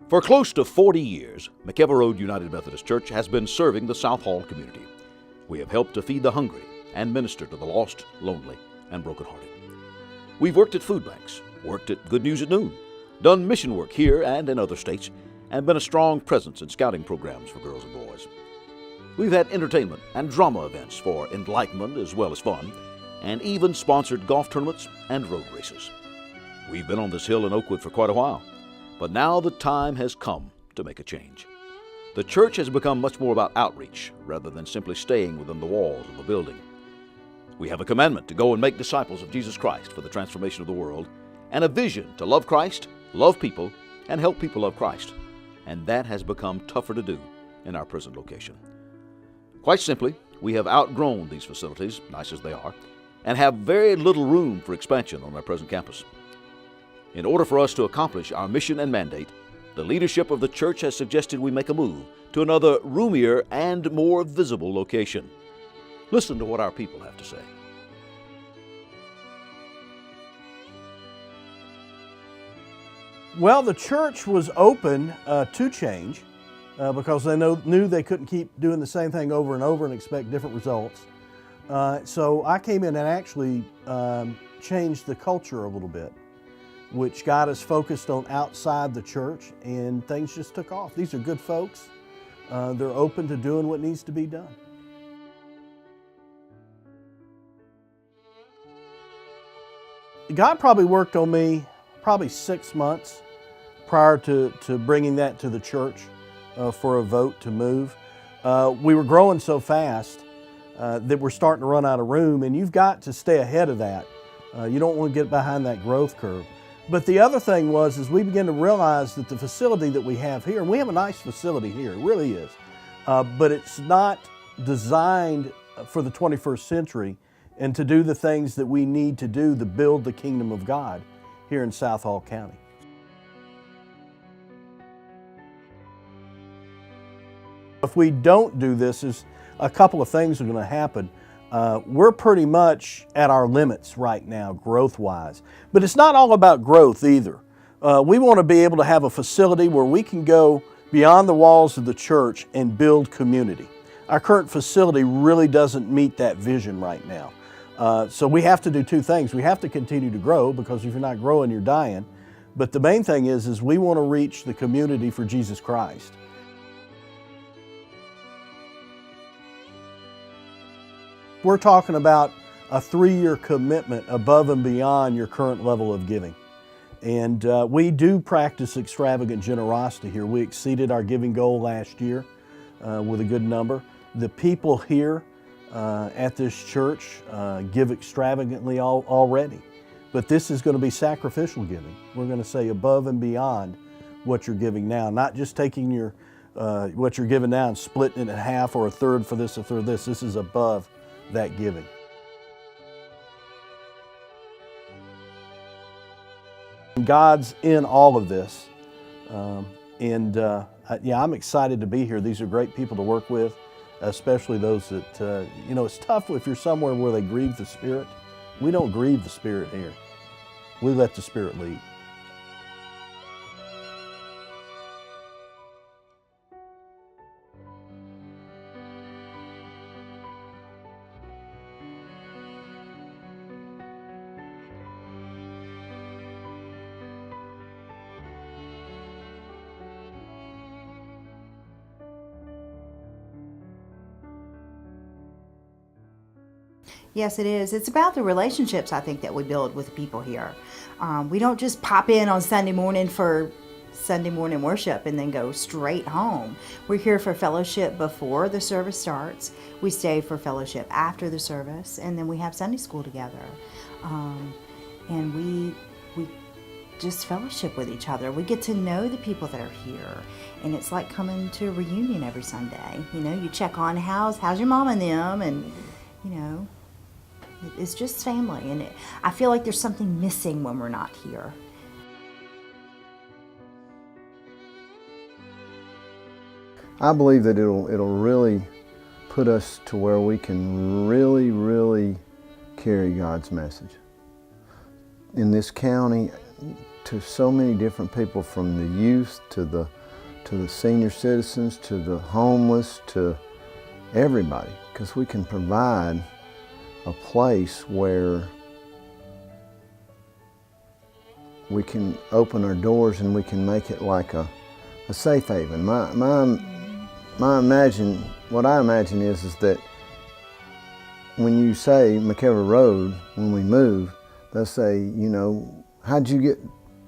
For close to 40 years, McEver Road United Methodist Church has been serving the South Hall community. We have helped to feed the hungry and minister to the lost, lonely, and brokenhearted. We've worked at food banks, worked at Good News at Noon, done mission work here and in other states, and been a strong presence in scouting programs for girls and boys. We've had entertainment and drama events for enlightenment as well as fun, and even sponsored golf tournaments and road races. We've been on this hill in Oakwood for quite a while, but now the time has come to make a change. The church has become much more about outreach rather than simply staying within the walls of the building. We have a commandment to go and make disciples of Jesus Christ for the transformation of the world, and a vision to love Christ, love people, and help people love Christ. And that has become tougher to do in our present location. Quite simply, we have outgrown these facilities, nice as they are, and have very little room for expansion on our present campus. In order for us to accomplish our mission and mandate, the leadership of the church has suggested we make a move to another roomier and more visible location. Listen to what our people have to say. Well, the church was open to change because they knew they couldn't keep doing the same thing over and over and expect different results. So I came in and actually changed the culture a little bit, which got us focused on outside the church, and things just took off. These are good folks. They're open to doing what needs to be done. God probably worked on me probably 6 months prior to bringing that to the church for a vote to move. We were growing so fast that we're starting to run out of room, and you've got to stay ahead of that. You don't want to get behind that growth curve. But the other thing was, we began to realize that the facility that we have here, and we have a nice facility here, it really is, but it's not designed for the 21st century and to do the things that we need to do to build the kingdom of God here in South Hall County. If we don't do this, a couple of things are going to happen. We're pretty much at our limits right now, growth-wise. But it's not all about growth either. We want to be able to have a facility where we can go beyond the walls of the church and build community. Our current facility really doesn't meet that vision right now. So we have to do two things. We have to continue to grow, because if you're not growing, you're dying. But the main thing is we want to reach the community for Jesus Christ. We're talking about a 3-year commitment above and beyond your current level of giving. And we do practice extravagant generosity here. We exceeded our giving goal last year with a good number. The people here at this church give extravagantly already. But this is going to be sacrificial giving. We're going to say above and beyond what you're giving now, not just taking your what you're giving now and splitting it in half or a third for this, a third this. This is above that giving. God's in all of this, yeah, I'm excited to be here. These are great people to work with, especially those that, it's tough if you're somewhere where they grieve the Spirit. We don't grieve the Spirit here. We let the Spirit lead. Yes, it is. It's about the relationships, I think, that we build with people here. We don't just pop in on Sunday morning for Sunday morning worship and then go straight home. We're here for fellowship before the service starts. We stay for fellowship after the service, and then we have Sunday school together. And we just fellowship with each other. We get to know the people that are here, and it's like coming to a reunion every Sunday. You check on how's your mom and them, and it's just family, and I feel like there's something missing when we're not here. I believe that it'll really put us to where we can really carry God's message. In this county, to so many different people, from the youth to the senior citizens to the homeless to everybody, because we can provide a place where we can open our doors and we can make it like a safe haven. What I imagine is that when you say McEver Road, when we move, they'll say, you know, how'd you get,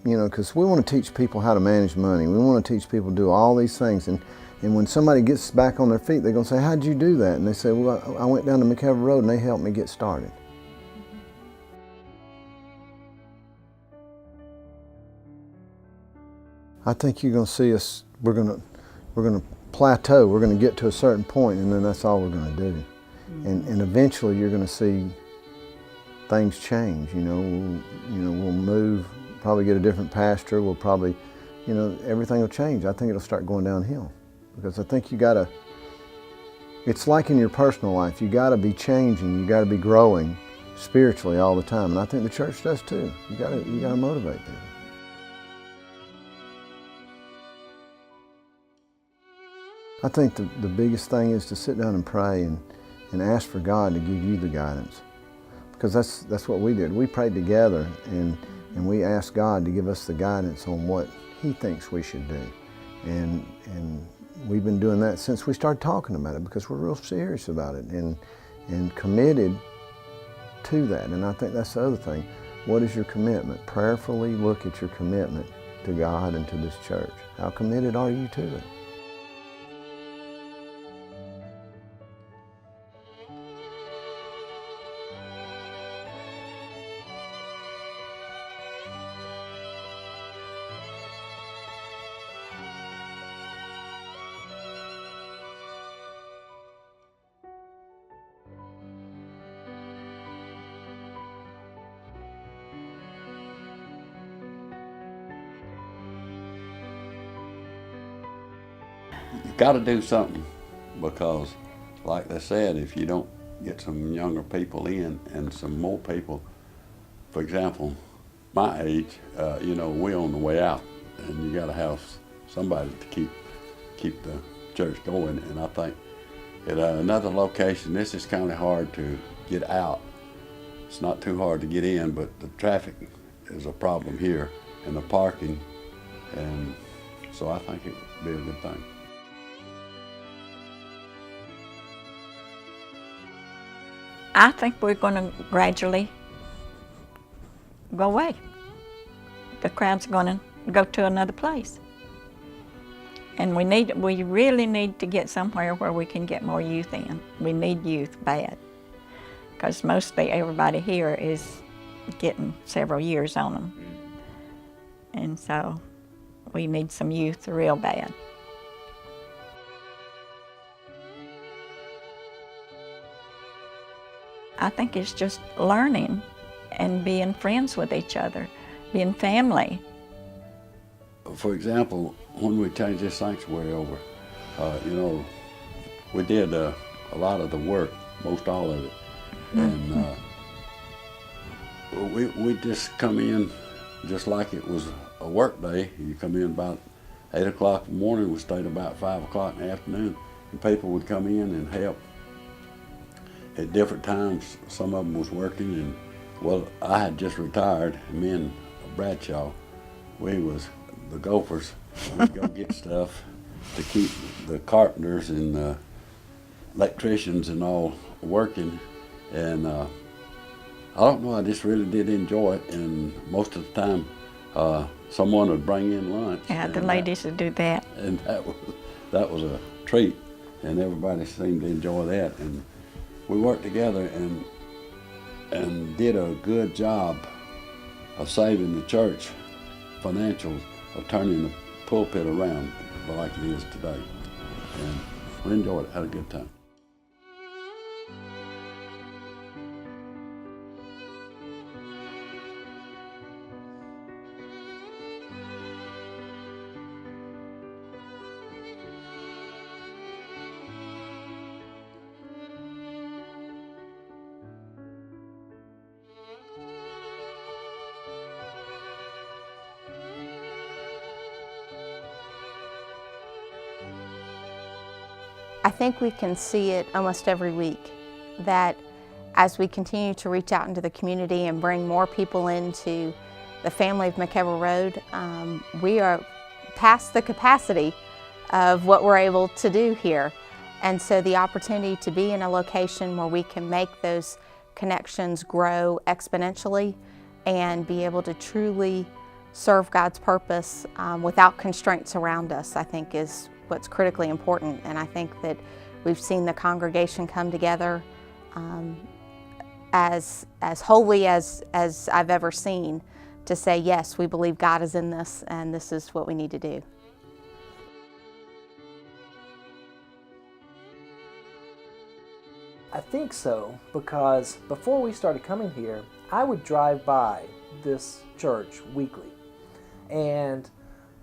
you know, because we want to teach people how to manage money. We want to teach people to do all these things. And when somebody gets back on their feet, they're going to say, how'd you do that? And they say, well, I went down to McEver Road and they helped me get started. I think you're going to see us, we're going to plateau. We're going to get to a certain point, and then that's all we're going to do. And eventually you're going to see things change. We'll move, probably get a different pastor. We'll probably, everything will change. I think it'll start going downhill, because I think it's like in your personal life. You got to be changing. You got to be growing spiritually all the time, and I think the church does too. You got to motivate them. I think the biggest thing is to sit down and pray and ask for God to give you the guidance, because that's what we did. We prayed together and we asked God to give us the guidance on what He thinks we should do, and we've been doing that since we started talking about it, because we're real serious about it and committed to that. And I think that's the other thing. What is your commitment? Prayerfully look at your commitment to God and to this church. How committed are you to it? You got to do something, because, like they said, if you don't get some younger people in and some more people, for example, my age, we're on the way out, and you got to have somebody to keep the church going. And I think at another location, this is kind of hard to get out. It's not too hard to get in, but the traffic is a problem here, and the parking, and so I think it would be a good thing. I think we're going to gradually go away. The crowd's going to go to another place. And we really need to get somewhere where we can get more youth in. We need youth bad, because mostly everybody here is getting several years on them. And so we need some youth real bad. I think it's just learning and being friends with each other, being family. For example, when we changed this sanctuary over, we did a lot of the work, most all of it. And we just come in just like it was a work day. You come in about 8 o'clock in the morning, we stayed about 5 o'clock in the afternoon, and people would come in and help. At different times, some of them was working, and well, I had just retired, and me and Bradshaw, we was the gophers. We'd go get stuff to keep the carpenters and the electricians and all working, and I don't know, I just really did enjoy it, and most of the time, someone would bring in lunch. Yeah, the ladies would do that. And that was a treat, and everybody seemed to enjoy that. And we worked together and did a good job of saving the church financials, of turning the pulpit around like it is today. And we enjoyed it, had a good time. I think we can see it almost every week, that as we continue to reach out into the community and bring more people into the family of McEver Road, we are past the capacity of what we're able to do here. And so the opportunity to be in a location where we can make those connections grow exponentially and be able to truly serve God's purpose without constraints around us, I think is what's critically important. And I think that we've seen the congregation come together as wholly as I've ever seen, to say, yes, we believe God is in this and this is what we need to do. I think so, because before we started coming here, I would drive by this church weekly and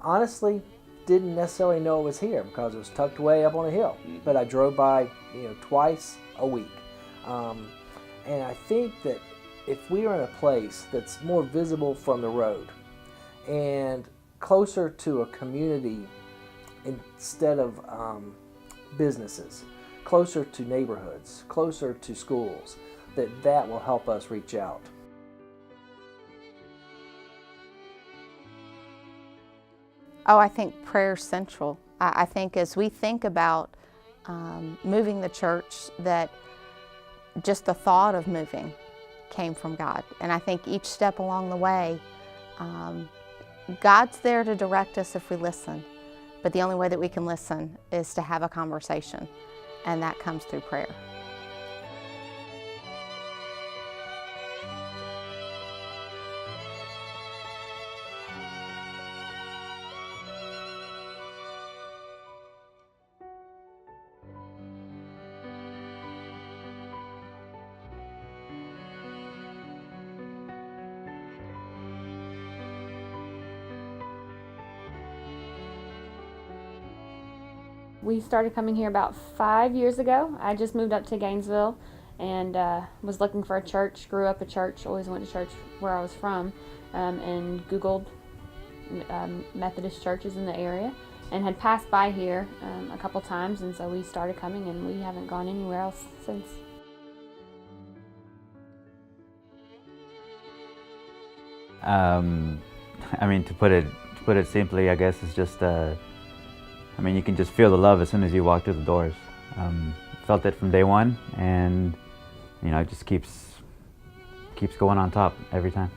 honestly didn't necessarily know it was here because it was tucked away up on a hill. But I drove by, twice a week. And I think that if we are in a place that's more visible from the road and closer to a community instead of businesses, closer to neighborhoods, closer to schools, that will help us reach out. Oh, I think prayer's central. I think as we think about moving the church, that just the thought of moving came from God. And I think each step along the way, God's there to direct us if we listen. But the only way that we can listen is to have a conversation, and that comes through prayer. We started coming here about 5 years ago. I just moved up to Gainesville and was looking for a church, grew up a church, always went to church where I was from, and Googled Methodist churches in the area and had passed by here a couple times, and so we started coming and we haven't gone anywhere else since. I mean, to put it simply, I guess it's just I mean, you can just feel the love as soon as you walk through the doors. Felt it from day one, and it just keeps going on top every time.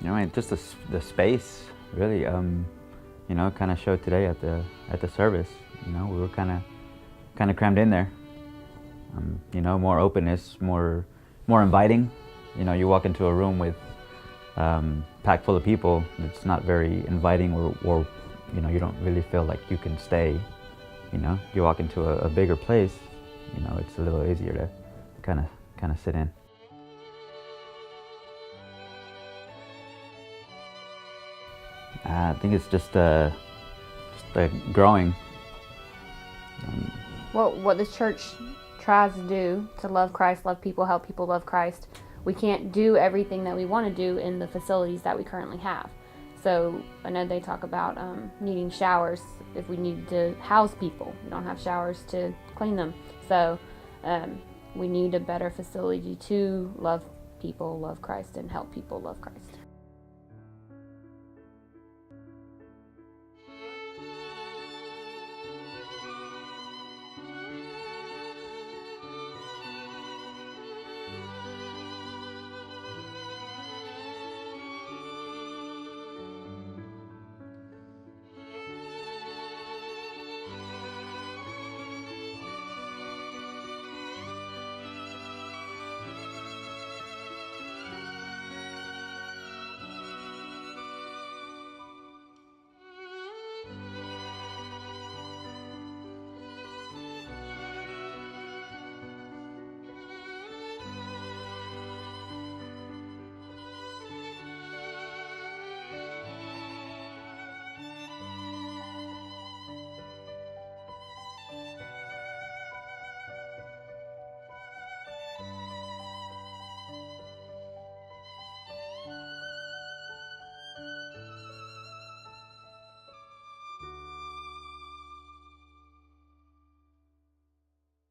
I mean, just the space really. Kind of showed today at the service. We were kind of crammed in there. More openness, more inviting. You walk into a room with packed full of people, it's not very inviting, or you don't really feel like you can stay. You walk into a bigger place, it's a little easier to kind of sit in. I think it's just growing. What the church tries to do to love Christ, love people, help people love Christ, we can't do everything that we want to do in the facilities that we currently have. So I know they talk about needing showers if we need to house people. We don't have showers to clean them. So we need a better facility to love people, love Christ, and help people love Christ.